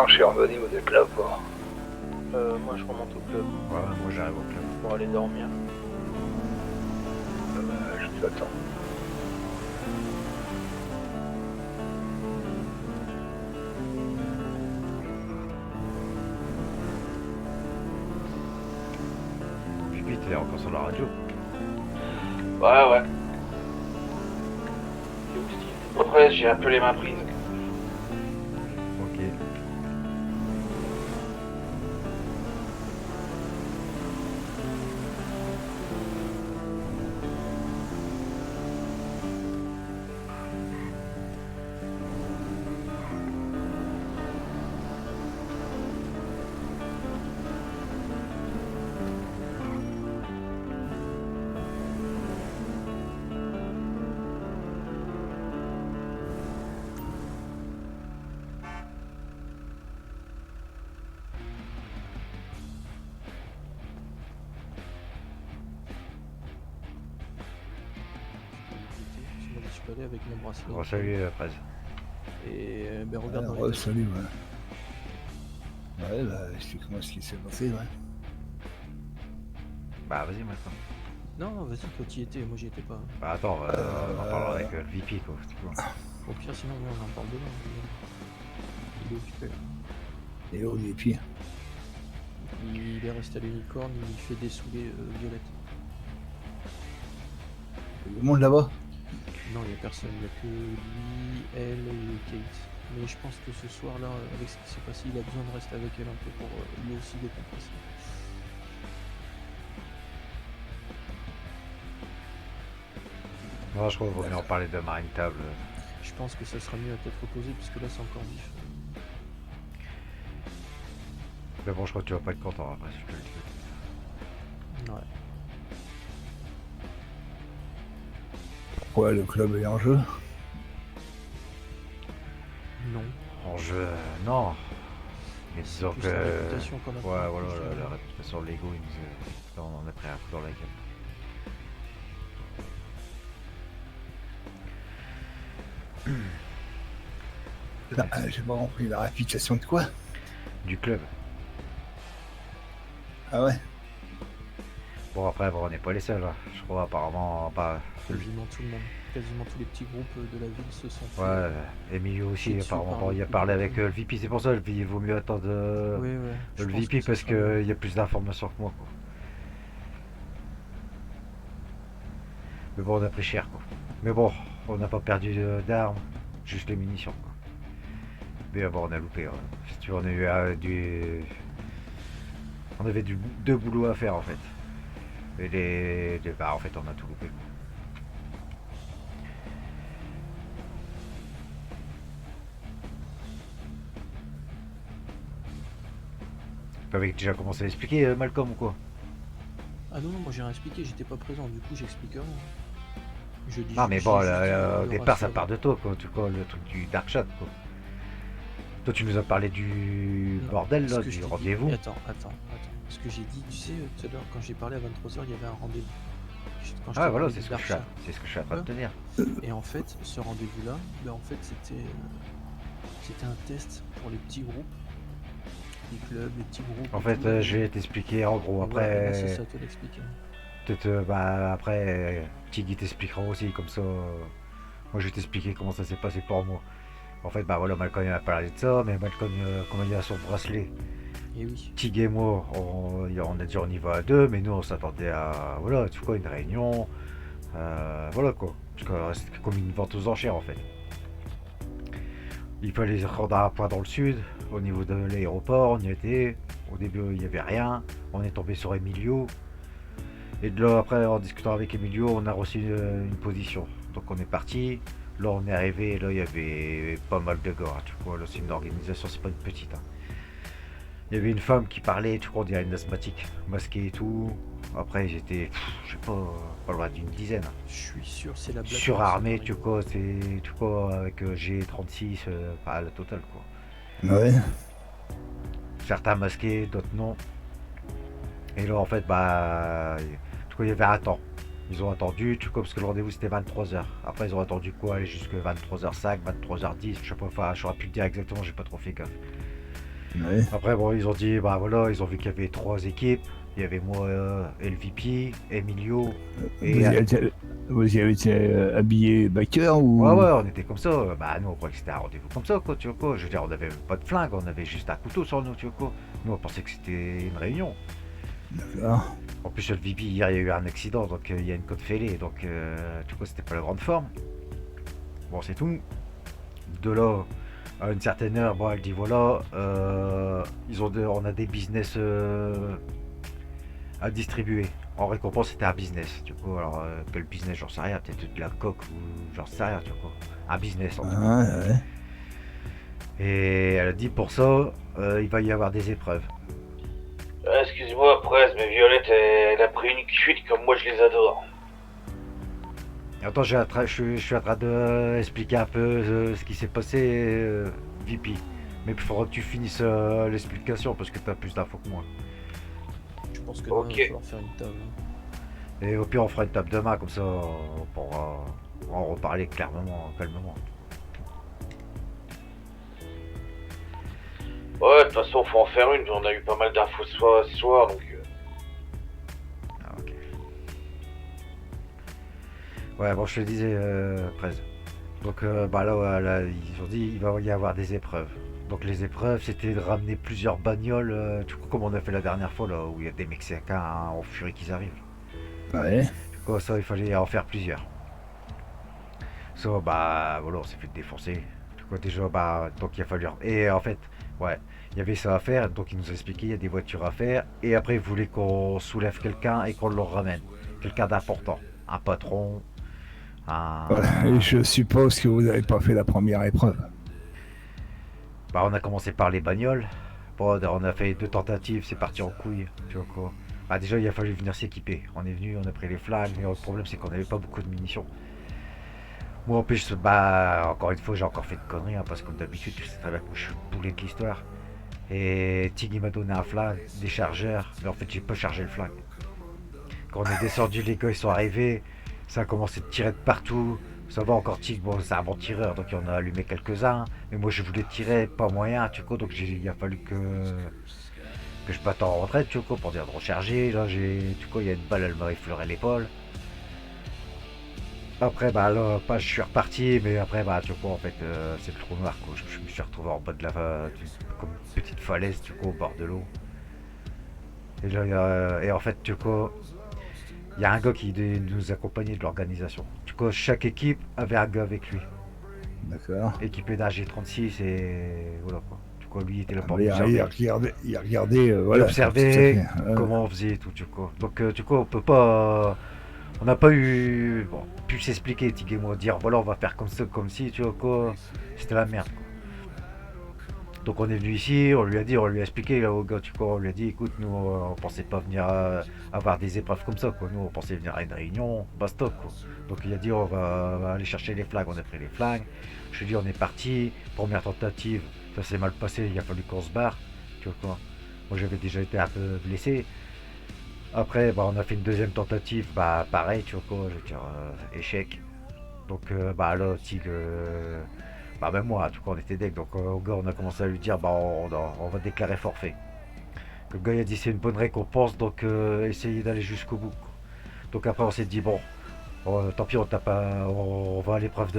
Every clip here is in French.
je suis revenu au club, quoi. Moi je remonte au club. Ouais, moi j'arrive au club. Pour aller dormir. Je vous attends. Puis t'es encore sur la radio. Ouais. C'est où Steve? Après j'ai un peu les mains prises. Ok. Je peux aller avec mon bracelet. Bon, salut Prez. Et ben regarde dans les Ouais, tables. salut, ouais. Ouais, bah, explique-moi ce qui s'est passé, ouais. Bah vas-y maintenant. Non, vas-y, toi t'y étais, moi j'y étais pas. Bah attends, on en parlera avec le VP quoi. C'est cool. Au pire, sinon, on en parle demain. Il est occupé. Et oh, les pieds. Il est resté à l'unicorne, il fait dessouler Violette. Le monde là-bas. Non, il n'y a personne, il n'y a que lui, elle et Kate. Mais je pense que ce soir-là, avec ce qui s'est passé, il a besoin de rester avec elle un peu pour lui aussi décompresser. Non, je crois qu'on va venir en parler demain à une table. Je pense que ça sera mieux à tête reposée, puisque là c'est encore vif. Mais bon, je crois que tu vas pas être content après si je te le dis. Ouais. Ouais, le club est en jeu. Non. En jeu, non. Mais disons Plus que. la réputation qu'on a. Ouais, voilà, la réputation de l'ego, on en est prêt à foutre dans la gueule. J'ai pas compris, la réputation de quoi? Du club. Ah ouais? Bon, après, bon, on n'est pas les seuls. Hein. Je crois apparemment pas. Quasiment tout le monde. Quasiment tous les petits groupes de la ville se sont fait. Ouais, Emilio aussi, dessus apparemment. par Bon, le il a coup. parlé avec le VP, c'est pour ça, il vaut mieux attendre Ouais. je le pense VP que ça parce sera mieux. qu'il y a plus d'informations que moi. Quoi. Mais bon, on a pris cher. Quoi. Mais bon, on n'a pas perdu d'armes, juste les munitions. Quoi. Mais bon, on a loupé. Hein. Si tu veux, on a eu on avait deux boulots à faire en fait. Et bah, en fait, on a tout loupé. Quoi. T'avais déjà commencé à expliquer Malcolm ou quoi? Ah non, moi j'ai rien expliqué, j'étais pas présent, du coup j'explique rien. Je dis Non mais bon, j'ai juste dit, au le départ ça rassurer. part de toi quoi, tu vois, le truc du Dark Shot quoi. Toi tu nous as parlé du Non, bordel ce là, que je du t'ai dit- rendez-vous. Attends. Ce que j'ai dit, tu sais, tout à l'heure, quand j'ai parlé à 23h, il y avait un rendez-vous. Quand je Ah t'ai voilà, parlé c'est du ce que Dark je suis, Chat. c'est ce que je suis en train de te dire. Et en fait, ce rendez-vous-là, ben en fait, c'était un test pour les petits groupes, les clubs, les petits groupes. En et fait, tout. je vais t'expliquer en gros. Et voilà, et là, c'est Après, ça, te l'expliquer. peut-être bah après, Tiggy t'expliquera aussi comme ça. Moi je vais t'expliquer comment ça s'est passé pour moi. En fait, bah voilà, Malcolm il a parlé de ça, mais Malcolm, comme il a son bracelet, Et oui. Tig et moi, on a dit on y va à deux, mais nous on s'attendait à, voilà, tu vois, une réunion, voilà quoi. Parce que c'était comme une vente aux enchères en fait. Il fallait se rendre à un point dans le sud, au niveau de l'aéroport, on y était. Au début il n'y avait rien, on est tombé sur Emilio. Et de là après, en discutant avec Emilio, on a reçu une position. Donc on est parti. Là on est arrivé, et là il y avait pas mal de gars, tu vois, là c'est une organisation, c'est pas une petite. Hein. Il y avait une femme qui parlait, tu crois, on dirait une asthmatique, masquée et tout. Après, j'étais, je sais pas loin d'une dizaine. Je suis sûr, c'est la blague. Surarmé, tu vois, c'est, tu vois, avec G36, enfin, la totale, quoi. Ouais. Certains masqués, d'autres non. Et là, en fait, bah, tu vois, il y avait un temps. Ils ont attendu, tu vois, parce que le rendez-vous c'était 23h. Après, ils ont attendu quoi, aller jusqu'à 23h05, 23h10, je sais pas, enfin, je saurais plus te dire exactement, j'ai pas trop fait gaffe. Ouais. Après, bon, ils ont dit, bah voilà, ils ont vu qu'il y avait 3 équipes. Il y avait moi et le VP, Emilio. Vous Et y avez été, vous y avez été habillé backer ouais, ou... ouais, on était comme ça. Bah, nous, on croyait que c'était un rendez-vous comme ça, quoi, tu vois quoi. Je veux dire, on avait même pas de flingue, on avait juste un couteau sur nous, tu vois quoi. Nous, on pensait que c'était une réunion. D'accord. En plus, le VP, hier, il y a eu un accident, donc il y a une côte fêlée, donc tu vois, c'était pas la grande forme. Bon, c'est tout. De là, à une certaine heure, bon, elle dit voilà, on a des business à distribuer. En récompense, c'était un business, tu vois. Alors, quel business, j'en sais rien, peut-être de la coque ou j'en sais rien, tu vois. Un business, en tout cas. Ouais. Et elle a dit pour ça, il va y avoir des épreuves. Excuse-moi, Presse, mais Violette, elle a pris une cuite comme moi je les adore. Attends, je suis en train d'expliquer un peu ce qui s'est passé, VP. Mais il faudra que tu finisses l'explication parce que tu as plus d'infos que moi. Je pense que Ok. demain, il va falloir faire une table. Et au pire, on fera une table demain, comme ça on pourra en reparler calmement. Ouais, de toute façon, faut en faire une. On a eu pas mal d'infos ce soir, donc. Ah, ok. Ouais, bon, je te disais, Prez. Donc, bah là, ils ont dit il va y avoir des épreuves. Donc, les épreuves, c'était de ramener plusieurs bagnoles, du coup, comme on a fait la dernière fois, là, où il y a des Mexicains en furie qui arrivent. Ouais. Du coup, ça, il fallait en faire plusieurs. Ça, bah, voilà, on s'est fait défoncer. Du coup, déjà, bah, donc il a fallu. Et en fait, ouais, il y avait ça à faire, donc il nous a expliqué il y a des voitures à faire. Et après, il voulait qu'on soulève quelqu'un et qu'on le ramène. Quelqu'un d'important. Un patron, un. Voilà. Et je suppose que vous n'avez pas fait la première épreuve. Bah, on a commencé par les bagnoles. Bon, on a fait 2 tentatives, c'est parti en couille. Tu vois quoi. Bah, déjà, il a fallu venir s'équiper. On est venu, on a pris les flingues, mais le problème, c'est qu'on n'avait pas beaucoup de munitions. Moi, en plus, bah, encore une fois, j'ai encore fait de conneries, hein, parce que comme d'habitude, tu sais très bien que moi, je suis le boulet de l'histoire. Et Tig, il m'a donné un flingue, des chargeurs, mais en fait, j'ai pas chargé le flingue. Quand on est descendu, les gars, ils sont arrivés, ça a commencé de tirer de partout. Ça va encore, Tig, bon, c'est un bon tireur, donc il en a allumé quelques-uns. Mais moi, je voulais tirer, pas moyen, tu vois, donc il a fallu que je batte en retraite, tu vois, pour dire de recharger. Là, tu vois, il y a une balle, elle m'a effleuré l'épaule. Après, bah là, pas, je suis reparti, mais après, bah, tu vois, en fait, c'est le trou noir, quoi. Je me suis retrouvé en bas de comme une petite falaise, tu vois, au bord de l'eau. Et là, et en fait, tu vois, il y a un gars qui nous accompagnait de l'organisation. Tu vois, chaque équipe avait un gars avec lui, D'accord. équipé d'un G36, et voilà, quoi. Tu vois, lui, il était là Ah, pour mais nous observer. il a regardé, Il voilà. Tout à observait fait. comment on faisait et tout, tu vois. Donc, tu vois, on peut pas. On n'a pas eu pu s'expliquer, Tig et moi, dire voilà, on va faire comme ça, comme si, tu vois quoi. C'était la merde, quoi. Donc on est venu ici, on lui a expliqué là, au gars, tu vois, on lui a dit écoute, nous on pensait pas venir avoir des épreuves comme ça, quoi. Nous on pensait venir à une réunion, basta, quoi. Donc il a dit on va aller chercher les flingues, on a pris les flingues. Je lui ai dit on est parti, première tentative, ça s'est mal passé, il a fallu qu'on se barre, tu vois quoi. Moi j'avais déjà été un peu blessé. Après, bah, on a fait une deuxième tentative, bah pareil, tu vois quoi, je veux dire, échec. Donc, bah là, Tig, bah même moi, en tout cas, on était deck, donc au gars, on a commencé à lui dire, bah on va déclarer forfait. Le gars, il a dit, c'est une bonne récompense, donc essayez d'aller jusqu'au bout, quoi. Donc après, on s'est dit, bon, tant pis, on va à l'épreuve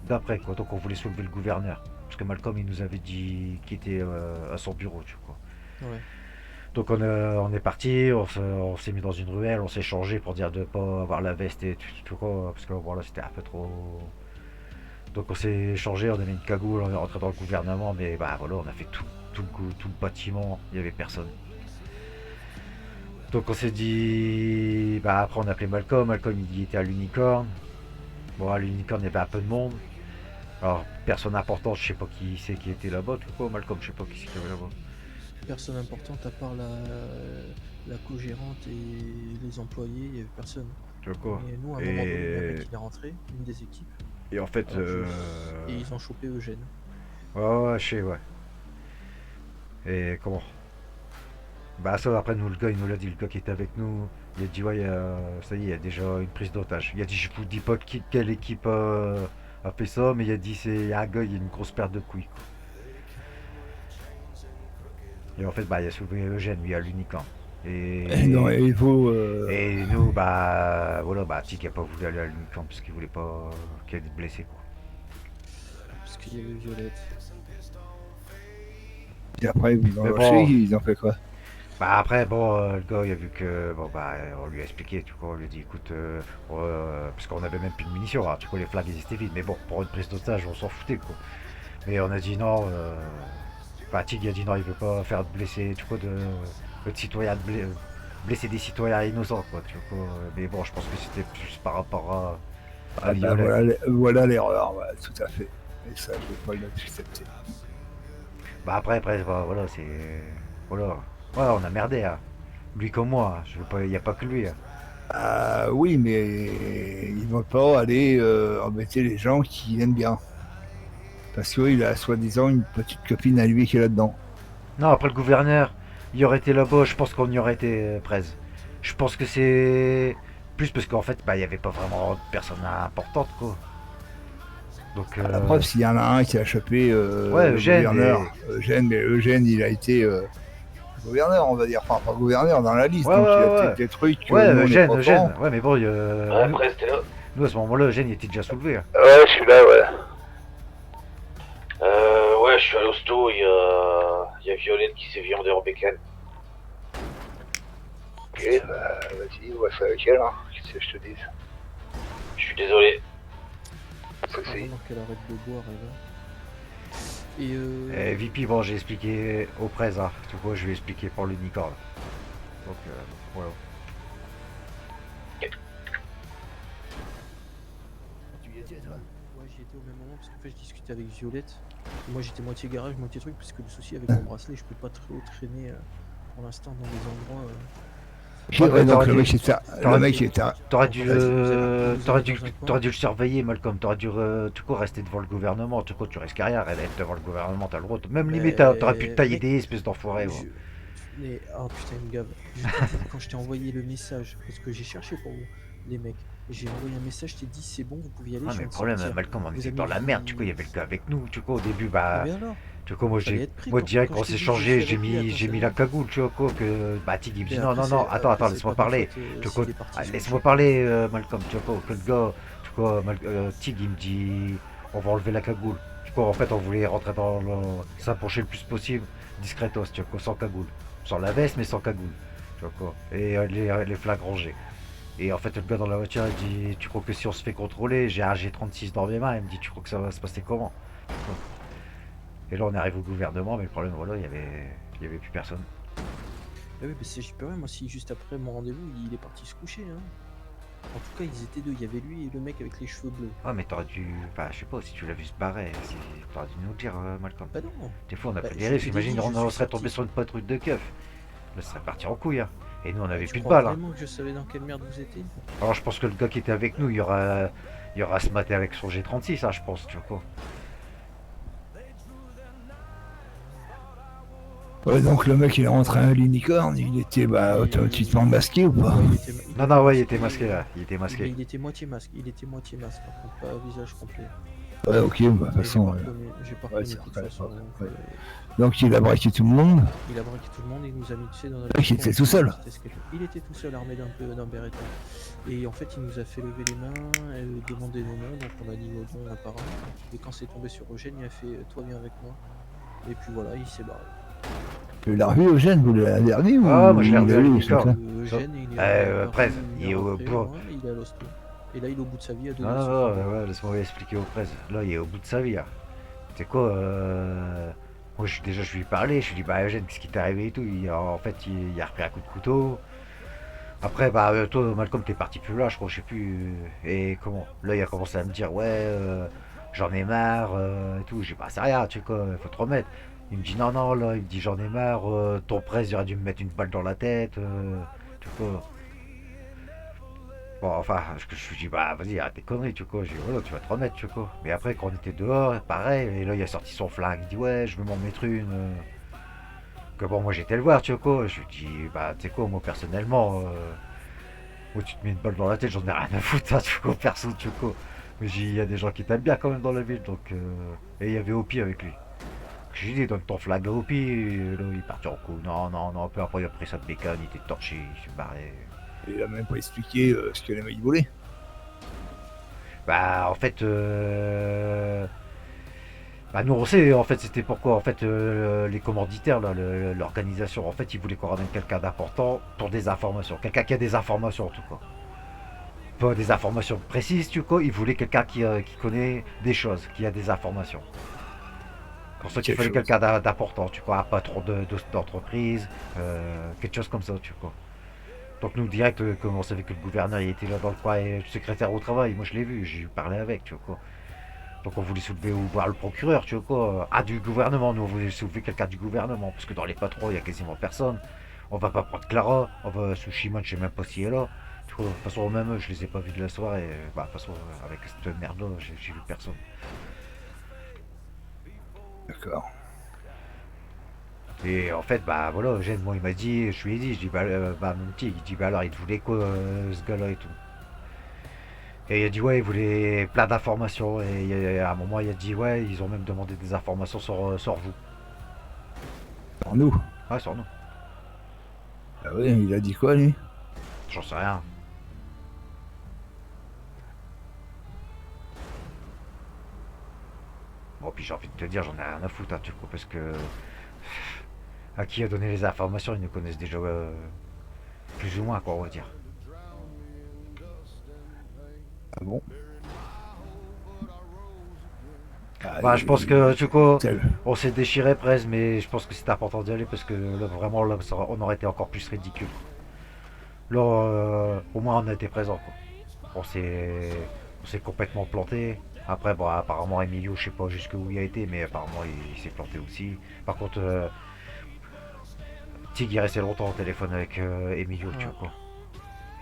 d'après, quoi. Donc on voulait soulever le gouverneur. Parce que Malcolm, il nous avait dit qu'il était à son bureau, tu vois. Ouais. Donc on est parti, on s'est mis dans une ruelle, on s'est changé pour dire de pas avoir la veste et tout quoi, parce que voilà, c'était un peu trop. Donc on s'est changé, on a mis une cagoule, on est rentré dans le gouvernement, mais bah voilà, on a fait tout le bâtiment, il n'y avait personne. Donc on s'est dit, bah après on a appelé Malcolm il était à l'Unicorn. Bon, à l'Unicorn il y avait un peu de monde. Alors personne important, je sais pas qui c'est qui était là-bas, tout quoi, Malcolm, je sais pas qui c'est qui avait là-bas. Personne importante à part la co-gérante et les employés, il n'y avait personne. Tu vois quoi. Et nous, à un moment donné, le mec il est rentré, une des équipes, Et en fait. et ils ont chopé Eugène. Ouais, je sais, ouais. Et comment. Bah ça après nous le gars il nous l'a dit, le gars qui était avec nous, il a dit ouais ça y est, il y a déjà une prise d'otage. Il a dit je vous dis pas quelle équipe a fait ça, mais il a dit c'est un gars, il y a une grosse perte de couilles, quoi. Et en fait, bah, il a soulevé Eugène, lui, à l'Unicamp. Non, et il faut. Et nous, bah, voilà, bah, Tig a pas voulu aller à l'Unicamp parce qu'il voulait pas qu'il y ait des blessés, quoi. Parce qu'il y avait Violette. Et après, ils ont Mais lâché, bon. ils ont fait quoi? Bah après, bon, le gars, il a vu que, bon, bah, on lui a expliqué, tu vois, on lui a dit, écoute, parce qu'on avait même plus de munitions, hein, tu vois, les flingues, ils étaient vides, mais bon, pour une prise d'otage, on s'en foutait, quoi. Mais on a dit non, bah, Tig a dit non, il veut pas faire de blesser, tu vois, de citoyens, blesser des citoyens innocents, quoi, tu vois, mais bon, je pense que c'était plus par rapport à Ah bah, Violette. voilà l'erreur, voilà, tout à fait. Et ça, je vais pas l'accepter. Bah après, bah, voilà, c'est, voilà, ouais, on a merdé, hein. Lui comme moi, hein. Je veux pas, y a pas que lui, hein. Ah oui, mais ils vont pas aller embêter les gens qui l'aiment bien. Parce qu'il a soi-disant une petite copine à lui qui est là-dedans. Non, après le gouverneur, il aurait été là-bas, je pense qu'on y aurait été près. Je pense que c'est plus parce qu'en fait, bah, il n'y avait pas vraiment de personnes importantes, quoi. Donc, La preuve, s'il y en a un qui a chopé ouais, le Eugène, gouverneur, mais... Eugène, il a été gouverneur, on va dire, enfin pas gouverneur dans la liste, Ouais, donc il a ouais, peut-être ouais. des trucs que Ouais, nous on n'est pas au Eugène, courant. ouais, mais bon, Ouais, nous, après, c'était là. nous, à ce moment-là, Eugène, il était déjà soulevé, hein. Ouais, je suis là, ouais. Ouais, je suis à l'hosto, il y a Violette qui s'est viandée en bécane. Ok, bah vas-y, on va faire avec elle, hein. Qu'est-ce que je te dis? Je suis désolé. Ça, c'est- Vraiment qu'elle arrête de boire, elle va. Et VP, bon, j'ai expliqué au presse, hein. Tu vois, je lui ai expliqué pour l'unicorne. Donc, voilà. Tu y étais, toi? ouais, j'y étais au même moment parce qu'en fait, je discutais avec Violette. Et moi, j'étais moitié garage, moitié truc, parce que le souci avec mon bracelet, je peux pas trop traîner pour l'instant dans des endroits. Ok, Ouais, ouais, donc t'aurais le dû- mec était. Le t'aurais mec était. T'aurais dû, Vas-y, vous avez dans un coin. t'aurais dû le surveiller, Malcolm. T'aurais dû, tu cours, rester devant le gouvernement. Tu risques rien. Être devant le gouvernement, t'as le droit. Même limite, t'aurais pu te tailler Mec, des espèces d'enfoirés. Ouais. Mais, oh putain, il me gave. Quand je t'ai envoyé le message, parce que j'ai cherché pour vous, les mecs, j'ai envoyé un message, je t'ai dit c'est bon, vous pouvez y aller, Ouais, je mais viens le de problème, sortir. Malcolm, on Vous était avez dans la vu- merde. Tu vois, il y avait le gars avec nous. Tu vois, au début, bah, Eh ben alors, tu vois, moi, fallait être pris moi quand, direct, quand on je t'ai s'est dit, changé. je suis avec lui, attends, J'ai mis ça la va. cagoule. Tu vois, quoi, que, bah, Tig, il me dit Mais non, après, non, non, c'est attends, c'est laisse-moi pas ma parler. faute, Tu s'il vois, est parti ah, sur le laisse-moi chemin. parler, Malcolm. Tu vois, quoi, que le gars, tu vois, Tig, il me dit, on va enlever la cagoule. Tu vois, en fait, on voulait rentrer dans s'approcher le plus possible, discretos, tu vois, quoi, sans cagoule. Sans la veste, mais sans cagoule. Tu vois quoi. Et les flingues rangées. Et en fait, le gars dans la voiture, il dit, tu crois que si on se fait contrôler, j'ai un G36 dans mes mains, il me dit, tu crois que ça va se passer comment? Et là, on arrive au gouvernement, mais le problème, voilà, il y avait plus personne. Ah oui, mais c'est super, moi, si juste après mon rendez-vous, il est parti se coucher. Hein. En tout cas, ils étaient deux, il y avait lui et le mec avec les cheveux bleus. Ah, mais t'aurais dû, enfin, je sais pas, si tu l'as vu se barrer, t'aurais dû nous le dire, Malcolm. Bah non. Des fois, on a Bah, pris je des te risques, l'ai imagine, dit, je on suis serait sorti. tombé sur une patrouille de keufs. Là, ça serait parti en couille, hein. Et nous, on avait Tu plus de crois balles, hein. vraiment que je savais dans quelle merde vous étiez? Alors, je pense que le gars qui était avec nous, il y aura ce matin avec son G36, hein, je pense, tu vois quoi. Ouais, donc le mec il est rentré à l'unicorne, il était bah, Et- automatiquement masqué ou pas? Ouais, Non, ouais, il était masqué, là. Il était masqué. Mais il était moitié masque, par contre, pas visage complet. Ouais, ok, bah, de toute Mais façon. j'ai pas Ouais, reconnu c'est de toute vrai, façon. ouais. Donc, Ouais. Donc il a braqué tout le monde. il a braqué tout le monde et il nous a mis tu sais, dans la Il était tout seul. Il était tout seul, armé d'un Beretta. Et en fait, il nous a fait lever les mains, demander nos noms, donc on a dit nos noms apparemment. Et quand c'est tombé sur Eugène, il a fait toi viens avec moi. Et puis voilà, il s'est barré. Tu l'as revu Eugène, vous l'avez revu ou Ah, moi, je l'ai revu il à a eu, l'unicorne. ce truc-là Eugène, il est Prez, apparu il est une heure au après, bout. ouais, il est à l'hosto. Et là, il est au bout de sa vie à 2 Non, ouais, laisse-moi expliquer aux presse. Là, il est au bout de sa vie, là. Tu sais quoi, moi, je lui ai parlé, je lui ai dit, bah, Eugène, qu'est-ce qui t'est arrivé et tout. En fait, il a repris un coup de couteau. Après, bah, toi, Malcolm, t'es parti plus là, je crois, je sais plus. Et comment? Là, il a commencé à me dire, ouais, j'en ai marre et tout. J'ai dit, bah, c'est rien, tu sais quoi, faut te remettre. Il me dit, non, non, là, il me dit, j'en ai marre, ton presse, il aurait dû me mettre une balle dans la tête, tu sais quoi. Bon, enfin, je lui dis, bah, vas-y, arrête tes conneries, tu sais quoi. J'ai dit, voilà, tu vas te remettre, tu sais quoi. Mais après, quand on était dehors, pareil, et là, il a sorti son flingue, il dit, ouais, je veux m'en mettre une. Que bon, moi, j'étais le voir, tu sais quoi. Je lui dis, bah, tu sais quoi, moi, personnellement, moi, tu te mets une balle dans la tête, j'en ai rien à foutre, hein, tu sais quoi, perso, tu sais quoi. Mais il y a des gens qui t'aiment bien quand même dans la ville, donc. Et il y avait Opi avec lui. Je lui dis, donne ton flag au pied. Là, il est parti en coup. Non, non, non. Puis après, il a pris sa bécane, il était torché, il s'est barré. Il a même pas expliqué ce que les mecs voulaient. Bah, en fait, bah, nous on sait, en fait, c'était pourquoi. En fait, les commanditaires, là, l'organisation, en fait, ils voulaient qu'on ramène quelqu'un d'important pour des informations. Quelqu'un qui a des informations, en tout cas. Pas des informations précises, tu vois. Ils voulaient quelqu'un qui connaît des choses, qui a des informations. Pour ça qu'il fallait quelqu'un d'important, tu vois. Un patron d'entreprise, quelque chose comme ça, tu vois. Donc nous direct, comme on savait que le gouverneur il était là dans le coin et le secrétaire au travail, moi je l'ai vu, j'ai parlé avec, tu vois quoi. Donc on voulait soulever ou voir le procureur, tu vois quoi. Ah, du gouvernement, nous on voulait soulever quelqu'un du gouvernement, parce que dans les patrons il y a quasiment personne. On va pas prendre Clara, on va Sushima, je sais même pas si elle est là. Tu vois, de toute façon même eux, je les ai pas vus de la soirée. Bah de toute façon avec cette merde là, j'ai vu personne. D'accord. Et en fait, bah voilà, Eugène, moi il m'a dit, je lui ai dit, je dis bah mon petit, il dit bah alors il te voulait quoi ce gars-là et tout. Et il a dit ouais, il voulait plein d'informations. Et à un moment, il a dit ouais, ils ont même demandé des informations sur vous. Pour nous. Ouais, sur nous. Ah oui, il a dit quoi lui? J'en sais rien. Bon, puis j'ai envie de te dire, j'en ai rien à foutre, hein, tu vois, parce que à qui a donné les informations, ils nous connaissent déjà plus ou moins, quoi, on va dire. Ah bon? Ah, Bah, je pense que, tu vois, tel. on s'est déchiré presque, mais je pense que c'était important d'y aller parce que là, vraiment, là, on aurait été encore plus ridicule. Là, au moins, on a été présent, quoi. On s'est complètement planté. Après, bon, apparemment, Emilio, je sais pas jusqu'où il a été, mais apparemment, il s'est planté aussi. Par contre, Tig, il est resté longtemps au téléphone avec Emilio, tu vois, quoi.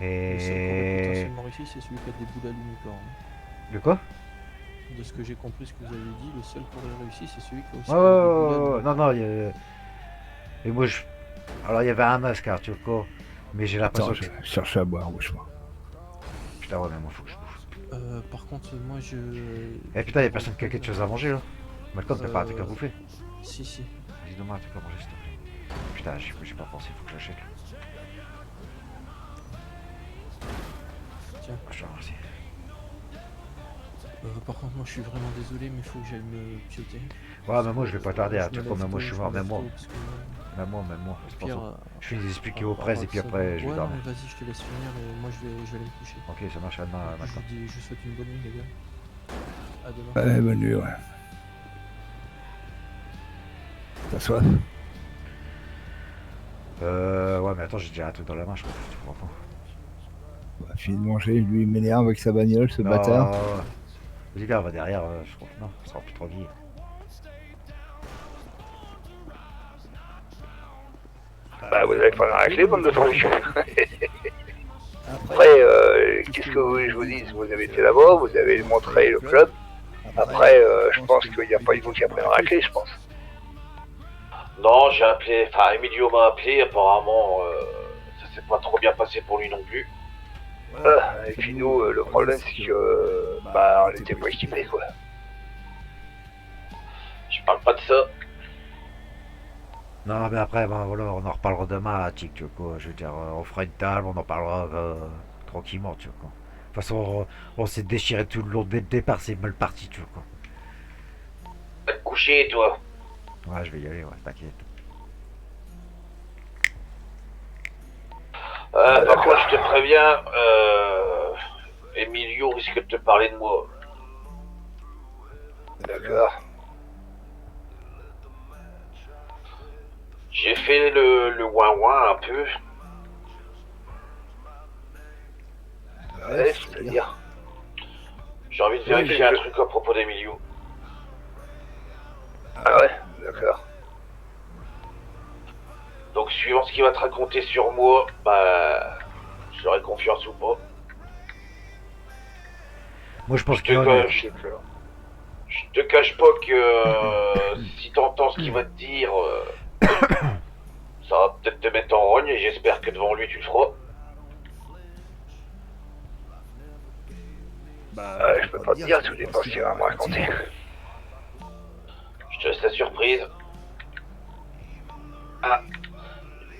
Le seul qui aurait Et... potentiellement réussi, c'est celui qui a des boules à l'unicorne. De quoi? De ce que j'ai compris, ce que vous avez dit, le seul qui aurait réussi, c'est celui qui a aussi Ouais, des ouais, boules à ouais, ouais. Non, l'unicorne. non, et moi, alors, il y avait un masque, hein, tu vois, quoi. Mais j'ai l'impression Attends, que... je cherche à boire, bouge-moi. Putain, ouais, mais moi, faut que je bouffe. Par contre, moi je. Eh putain, y'a personne qui a quelque chose à manger, là. Malcolm, t'as pas un truc à Euh, bouffer? Si, si. Vas-y, donne-moi un truc à manger, s'il te plaît. Putain, j'ai pas pensé, faut que j'achète, là. Tiens. Je te remercie. Par contre, moi je suis vraiment désolé, mais il faut que j'aille me pioter. Ouais, mais moi, je vais pas tarder, Je à me tout lève comme même moi, tôt, je suis je mort, me même lève moi. tôt, parce que, Même moi, même moi. au C'est pire, pour ça. Je finis d'expliquer on aux presse et parlera puis de ça après, demain. je vais Ouais, dormir. non, mais vas-y, je te laisse finir et moi je vais aller me coucher. Ok, ça marche à demain, Je maintenant. vous dis, je vous souhaite une bonne nuit, les gars. À demain. Ouais, bonne nuit, ouais. T'as soif? Ouais, mais attends, j'ai déjà un truc dans la main, je crois. Tu comprends pas. Bah, fini de manger, lui il m'énerve avec sa bagnole, ce Non, bâtard. vas-y, gars, on va derrière, je crois. Non, ça sera plus trop guillé. Bah, vous avez pas la raclée, bande de trucs. Après, Après, qu'est-ce que vous voulez que je vous dise? Vous avez été là-bas, vous avez montré le club. Après, je pense qu'il n'y a pas eu vous qui a pris la raclée, je pense. Non, j'ai appelé, enfin Emilio m'a appelé, apparemment ça s'est pas trop bien passé pour lui non plus. Et puis nous, le problème, c'est que, bah, on n'était pas équipés, quoi. Je parle pas de ça. Non, mais après, ben voilà, on en reparlera demain à Tic, tu vois quoi. Je veux dire, on fera une table, on en parlera tranquillement, tu vois quoi. De toute façon, on s'est déchiré tout le long dès le départ, c'est mal parti, tu vois quoi. Va te coucher, toi. Ouais, je vais y aller, ouais, t'inquiète. Par contre, je te préviens, Emilio risque de te parler de moi. D'accord. J'ai fait le ouin-ouin un peu. Ouais, c'est-à-dire. J'ai envie de Oui, vérifier mais un je- truc à propos d'Emilio. Ah ouais, d'accord. Donc, suivant ce qu'il va te raconter sur moi, bah, j'aurai confiance ou pas. Moi, je pense Je qu'il y te, en a. je, je te cache pas que si t'entends ce qu'il va te dire, ça va peut-être te mettre en rogne et j'espère que devant lui tu le feras. Je peux pas te dire, tout dépend ce qu'il va me raconter. Je te laisse la surprise. Ah,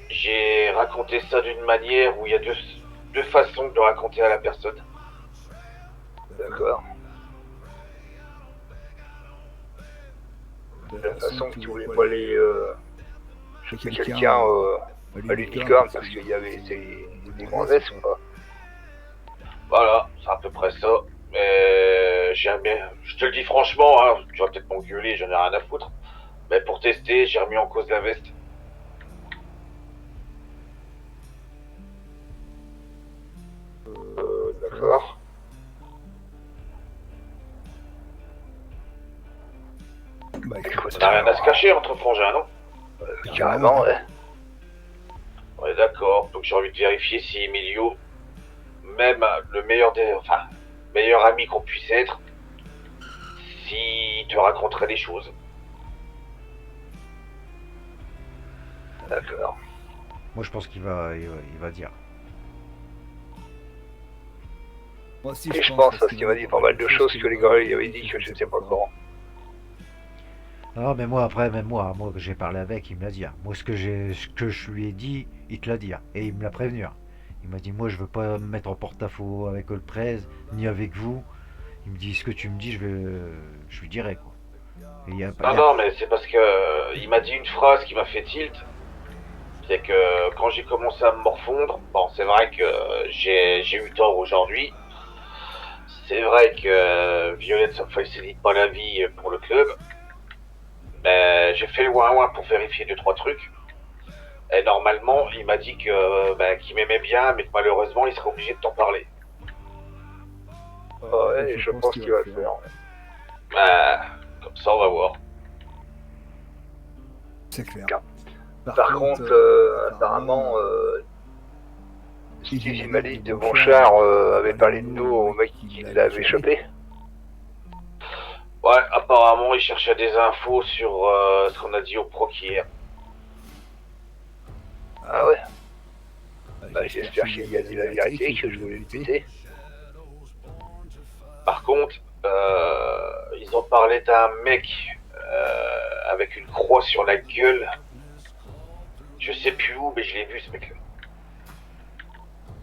j'ai raconté ça d'une manière où il y a deux façons de le raconter à la personne. D'accord. De la façon que tu voulais pas aller choper quelqu'un à l'unicorne parce qu'il y avait des gonzesses ou pas? Voilà, c'est à peu près ça. Mais je te le dis franchement, hein, tu vas peut-être m'engueuler, j'en ai rien à foutre. Mais pour tester, j'ai remis en cause la veste. D'accord. Bah, Écoute, On n'a rien à se cacher entre frangins, non? carrément, ouais. Ouais, d'accord. Donc j'ai envie de vérifier si Emilio, même le meilleur meilleur ami qu'on puisse être, s'il te raconterait des choses. D'accord. Moi, je pense qu'il va dire. Moi aussi, Et je pense parce qu'il m'a dit pas mal de choses que les gars lui avaient dit que je n'étais pas au courant. Non, mais moi, après, même moi que j'ai parlé avec, il me l'a dit. Moi, ce que je lui ai dit, il te l'a dit. Et il me l'a prévenu. Il m'a dit, moi, je veux pas me mettre en porte-à-faux avec Olprez, ni avec vous. Il me dit, ce que tu me dis, je lui dirai, quoi. Et il y a pas. Non, mais c'est parce que il m'a dit une phrase qui m'a fait tilt. C'est que quand j'ai commencé à me morfondre, bon, c'est vrai que j'ai eu tort aujourd'hui. C'est vrai que Violette ne facilite pas la vie pour le club. Mais j'ai fait le ouin-ouin pour vérifier 2-3 trucs. Et normalement, il m'a dit que qu'il m'aimait bien, mais que malheureusement, il serait obligé de t'en parler. Ouais, je pense qu'il va le faire. Comme ça, on va voir. C'est clair. Par contre, apparemment, Steve m'a dit de Bonchard avait parlé de nous au mec qui l'avait chopé. Ouais, apparemment, il cherchait des infos sur ce qu'on a dit au proc hier. Ah ouais. Bah, j'espère qu'il a dit la vérité, que je voulais le péter. Par contre, ils ont parlé d'un mec avec une croix sur la gueule. Je sais plus où, mais je l'ai vu ce mec-là.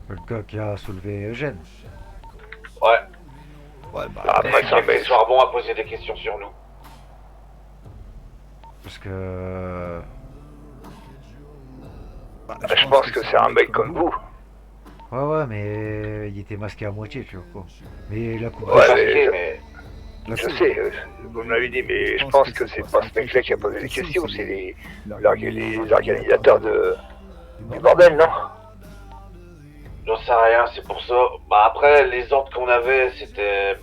Le gars qui a soulevé Eugène. Ouais. Ouais, bah, Après, ça, mais Ils sont bons à poser des questions sur nous. Parce que. je pense que c'est un mec comme vous. Ouais, mais il était masqué à moitié, tu vois, quoi. Mais la coupe. Ouais, Masqué, mais mais je sais, vous me l'avez dit, mais je pense que c'est pas ce mec-là qui a posé les questions, c'est les organisateurs du bordel, non? j'en sais rien, c'est pour ça. Bah après, les ordres qu'on avait, c'était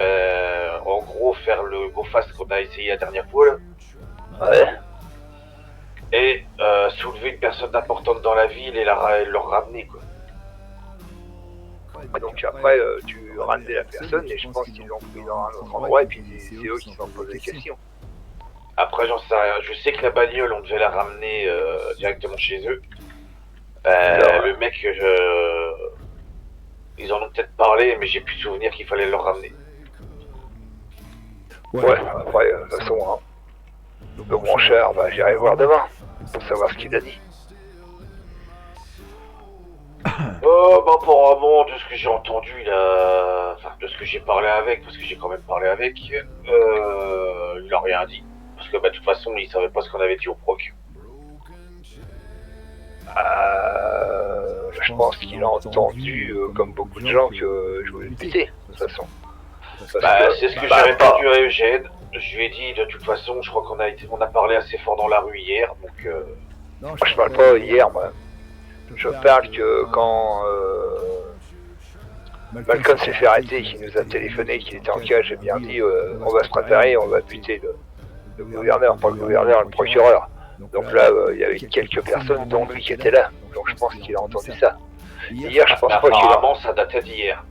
en gros faire le go fast qu'on a essayé la dernière fois, là. Ouais. Et soulever une personne importante dans la ville et leur ramener, quoi. Donc après, tu ramenais la personne et je pense qu'ils l'ont pris dans un autre endroit et puis c'est eux qui vont poser des questions. Après, j'en sais rien. Je sais que la bagnole, on devait la ramener directement chez eux. Le mec, ils en ont peut-être parlé, mais j'ai plus souvenir qu'il fallait le ramener. Ouais, après, de toute façon, hein, le bon cher, bah, j'irai voir demain pour savoir ce qu'il a dit. Bah apparemment, de ce que j'ai entendu, de ce que j'ai parlé avec, parce que j'ai quand même parlé avec, il a rien dit. Parce que de toute façon, il savait pas ce qu'on avait dit au proc. Je pense qu'il a entendu, comme beaucoup de gens, que je voulais le péter, de toute façon. C'est ce que j'ai répondu à Eugène. Je lui ai dit, de toute façon, je crois qu'on a parlé assez fort dans la rue hier, donc... Moi, je parle pas hier, moi. Je parle que quand Malcolm s'est fait arrêter, qu'il nous a téléphoné, qu'il était en cage, j'ai bien dit on va se préparer, on va buter le gouverneur, pas le gouverneur, le procureur. Donc là, il y avait quelques personnes, dont lui qui était là. Donc je pense qu'il a entendu ça. Hier, je pense pas qu'il a... Apparemment, ça datait d'hier.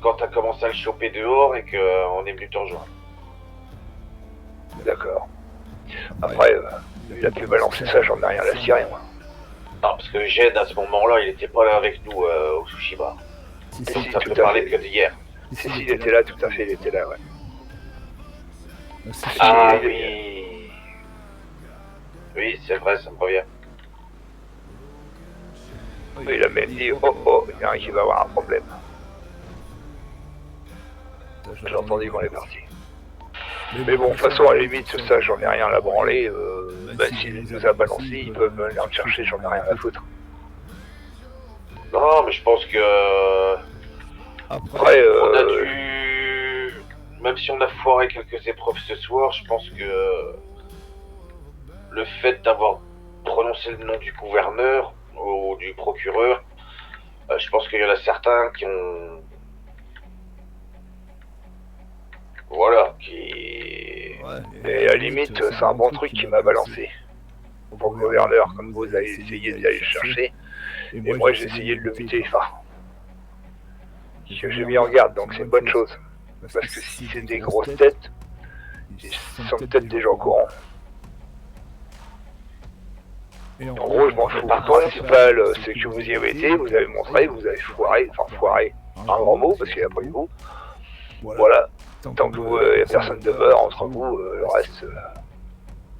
Quand t'as commencé à le choper dehors et qu'on est venu te rejoindre. D'accord. Après, il a pu balancer ça, j'en ai rien à cirer, moi. Non, parce que Eugène, à ce moment-là, il était pas là avec nous au sushi bar. Si, Ça tout peut à parler fait. que d'hier. Si, il était là, tout à fait, il était là, ouais. Ah oui. Oui, c'est vrai, ça me revient. Il a même dit, oh, il y a un qui va avoir un problème. J'ai entendu qu'on est parti. Mais bon, de toute façon, à la limite, ça, j'en ai rien à la branler. S'il nous a balancé, ils peuvent venir me chercher, j'en ai rien à foutre. Non, mais je pense que... Après, On a dû... Même si on a foiré quelques épreuves ce soir, je pense que... Le fait d'avoir prononcé le nom du gouverneur ou du procureur, je pense qu'il y en a certains qui ont... Voilà, qui... et à la limite, c'est un bon truc qui m'a balancé. Pour le gouverneur, comme vous avez essayé d'aller le chercher, et moi j'ai essayé de le muter, enfin... J'ai mis en garde, donc c'est une bonne chose. Parce que si c'est des grosses têtes, ils sont peut-être déjà au courant. En gros, je m'en fous. Le principal, c'est que vous y avez été, vous avez montré, vous avez foiré, un grand mot, parce qu'il n'y a pas eu vous. Voilà. Tant que il n'y a personne de mort entre vous, le reste,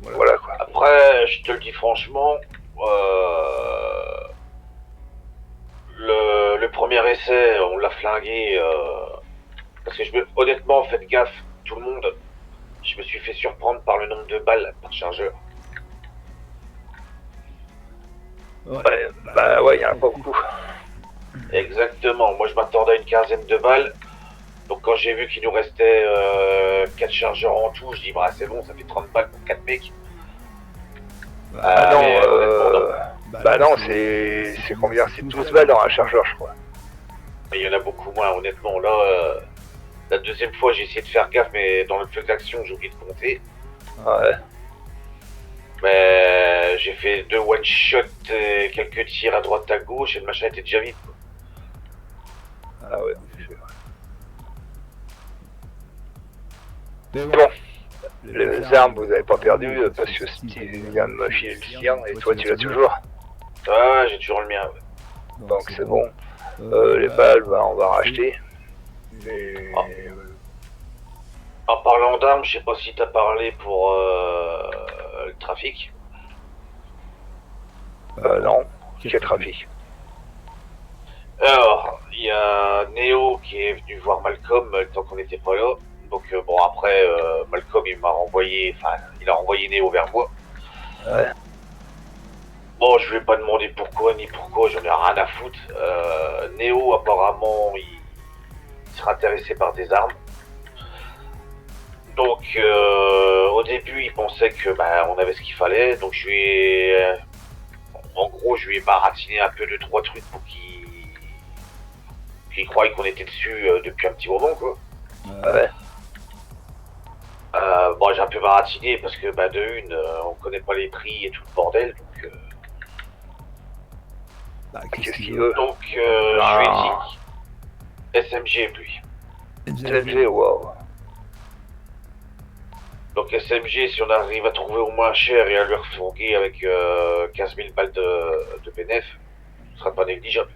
voilà quoi. Après, je te le dis franchement, le premier essai, on l'a flingué, parce que honnêtement, faites gaffe, tout le monde, je me suis fait surprendre par le nombre de balles par chargeur. Ouais, il n'y en a pas beaucoup. Exactement, moi je m'attendais à une quinzaine de balles, donc quand j'ai vu qu'il nous restait 4 chargeurs en tout, je dis bah c'est bon, ça fait 30 balles pour 4 mecs. Non, c'est combien? C'est 12 balles dans un chargeur, je crois. Mais il y en a beaucoup moins, honnêtement. Là, la deuxième fois, j'ai essayé de faire gaffe, mais dans le feu d'action, j'ai oublié de compter. Ouais. Mais j'ai fait 2 one-shot et quelques tirs à droite à gauche, et le machin était déjà vide. Ah ouais, c'est vrai. Bon, les armes, vous avez pas perdu, parce que Steve vient de me filer le sien, et toi, tu l'as toujours. Ouais, j'ai toujours le mien. Ouais. Donc c'est bon. Les balles, on va racheter. Et... En parlant d'armes, je sais pas si t'as parlé pour le trafic. Non, quel trafic? Alors, il y a Neo qui est venu voir Malcolm tant qu'on n'était pas là. Donc bon, après, Malcolm il a renvoyé Neo vers moi. Ouais. Bon, je vais pas demander pourquoi ni pourquoi, j'en ai rien à foutre. Neo, apparemment, il sera intéressé par des armes. Donc, au début, il pensait que on avait ce qu'il fallait. Donc, je lui ai... en gros, je lui ai baratiné un peu 2-3 trucs pour qu'il croie qu'on était dessus depuis un petit moment, quoi. Ouais. Bon, j'ai un peu baratiné parce que, de une, on connaît pas les prix et tout le bordel, donc... Qu'est-ce qu'il veut? Donc, je lui ai dit SMG, lui. SMG, wow. Donc SMG, si on arrive à trouver au moins cher et à lui refourguer avec 15 000 balles de bénéf, ce sera pas négligeable.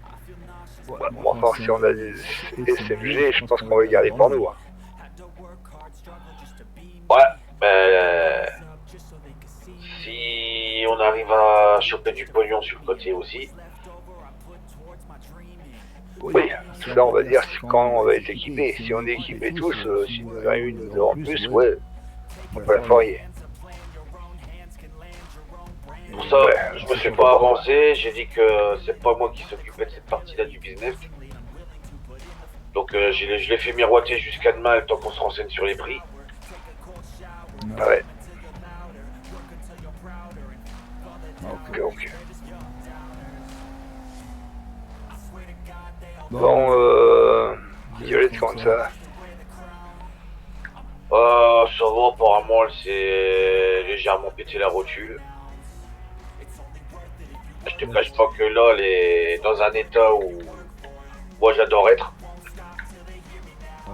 Ouais, enfin, si on a des SMG, je pense qu'on va les garder pour nous. Hein. Ouais, mais si on arrive à choper du pognon sur le côté aussi. Oui, tout ça on va dire quand on va être équipé. Si on est équipé tous, si nous avons une ou deux en plus, ouais, on peut la fourrier. Pour ça, je me suis pas avancé, j'ai dit que c'est pas moi qui s'occupais de cette partie-là du business. Donc je l'ai fait miroiter jusqu'à demain, le temps qu'on se renseigne sur les prix. Ouais. Ok. Bon, Violette, comme ça. Ça va, apparemment, elle s'est légèrement pété la rotule. Je te cache pas que là, elle est dans un état où moi j'adore être.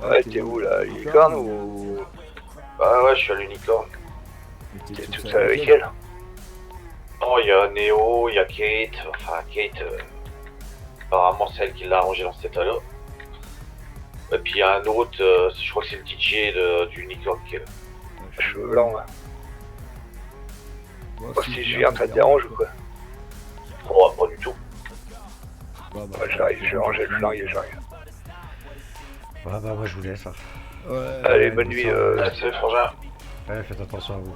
Ouais, t'es où là, l'unicorne ou... Ah ouais, je suis à l'unicorne. T'es toute seule avec elle? Oh, il y a Neo, il y a Kate, enfin Kate, apparemment c'est elle qui l'a arrangé dans cet état-là. Et puis il y a un autre, je crois que c'est le DJ du unicorne qui est là. Cheveux blancs, là. Si Julien, ça te dérange ou quoi? Oh, pas du tout. J'arrive, je vais ranger le flingue et j'arrive. Ouais, bah, moi, je vous laisse. Hein. Ouais, Allez, bonne nuit. Salut, frangin. Ouais, faites attention à vous.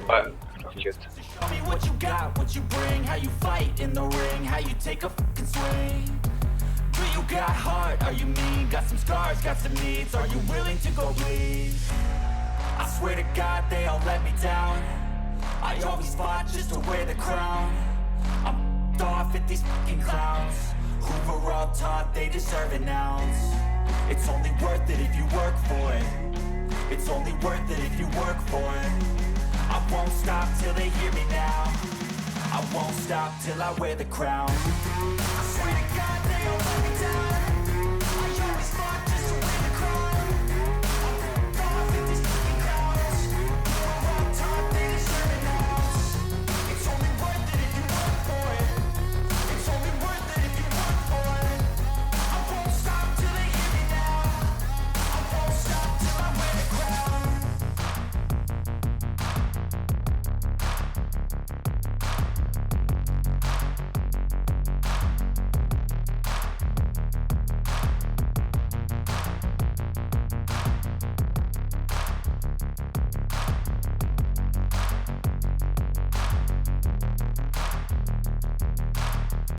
Ouais. T'inquiète. Tell me what you got, what you bring, how you fight in the ring, how you take a fucking swing. Do you got heart? Are you mean? Got some scars, got some needs. Are you willing to go bleed? I swear to God, they all let me down. I always fought just to wear the crown. I'm off at these fucking clowns who were all taught they deserve an ounce. It's only worth it if you work for it. It's only worth it if you work for it. I won't stop till they hear me now. I won't stop till I wear the crown. I swear to God, they all let me down.